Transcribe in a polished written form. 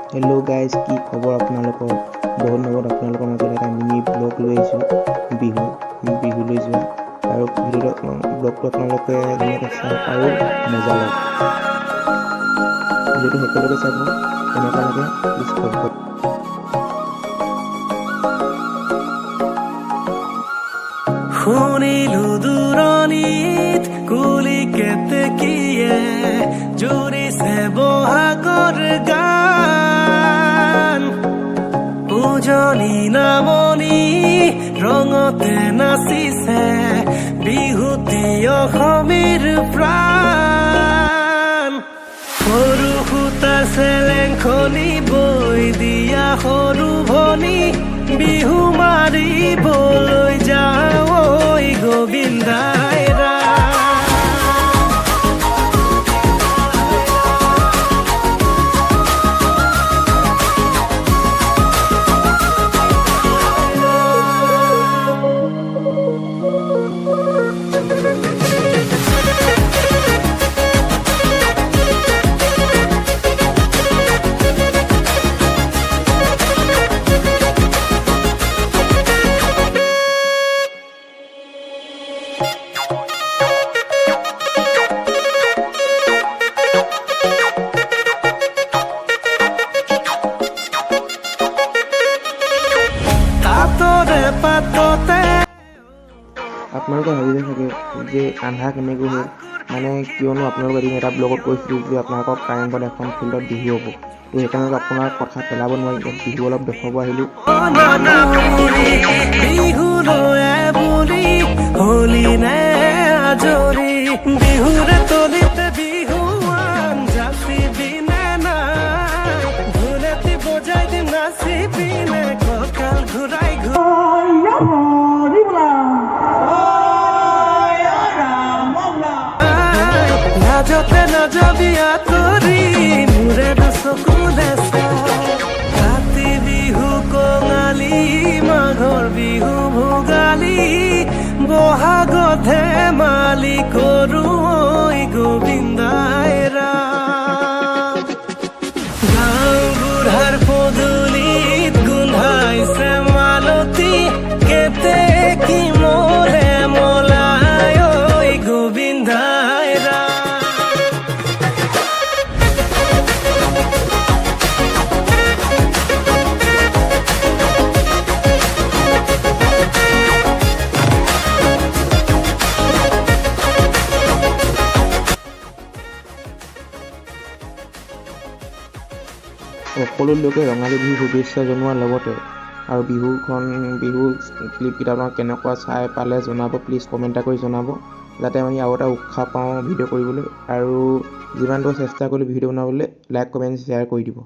hello guys की खबर আপোনালোকৰ বহুত দিনৰ আপোনালোকৰ মাজত এটা মিনি ব্লগ লৈ আহিছোঁ বিহু লৈ যোৱা আৰু ব্লগটো আপোনালোকে ধুনীয়াকৈ চাওক আৰু মজা লওক ভিডিঅ'টো শেষলৈকে চাব কেনেকুৱা লাগে প্লিজ কমেণ্ট শুনিলো দূৰণিত কুলি কেতেকীয়ে জুৰিছে বহাগৰ গান উজনি নামনি ৰঙতে নাচিছে বিহুতি অসমীৰ প্ৰাণ সৰু সূতাৰ চেলেংখনি বৈ দিয়া সৰু ভনী বিহু মাৰিবলৈ যাওঁ ঐ গোবিন্দাই আপোনালোকে ভাবিছে চাগে যে আন্ধা কেনেকৈ হ'ল মানে কিয়নো আপোনালোকে এদিন এটা ব্লগত কৈছিলোঁ যে আপোনালোকৰ কাৰেংঘৰত এখন ফিল্ডত বিহু হ'ব তো সেইকাৰণে আপোনাৰ কথা পেলাব নোৱাৰি বিহু অলপ দেখুৱাব আহিলোঁ যতে নাযাবি আঁতৰি মোৰে চকুলে কাতি বিহু কঙালী মাঘৰ বিহু ভোগালী বহাগত ধেমালি কৰোঁ ঐ গোবিন্দাই ৰাম গাঁও বুঢ়াৰ পদূলিত গোন্ধাইছে মালতী কেতেকী মলে মলাই ঐ গোবিন্দাই ৰাম সকলো লোকে ৰঙালী বিহু শুভেচ্ছা জনোৱাৰ লগতে আৰু বিহু ক্লিপকেইটা আপোনাক কেনেকুৱা চাই পালে জনাব প্লিজ কমেণ্ট এটা কৰি জনাব যাতে আমি আৰু এটা উৎসাহ পাওঁ ভিডিঅ' কৰিবলৈ আৰু যিমান দূৰ চেষ্টা কৰিলোঁ ভিডিঅ' বনাবলৈ লাইক কমেণ্ট শ্বেয়াৰ কৰি দিব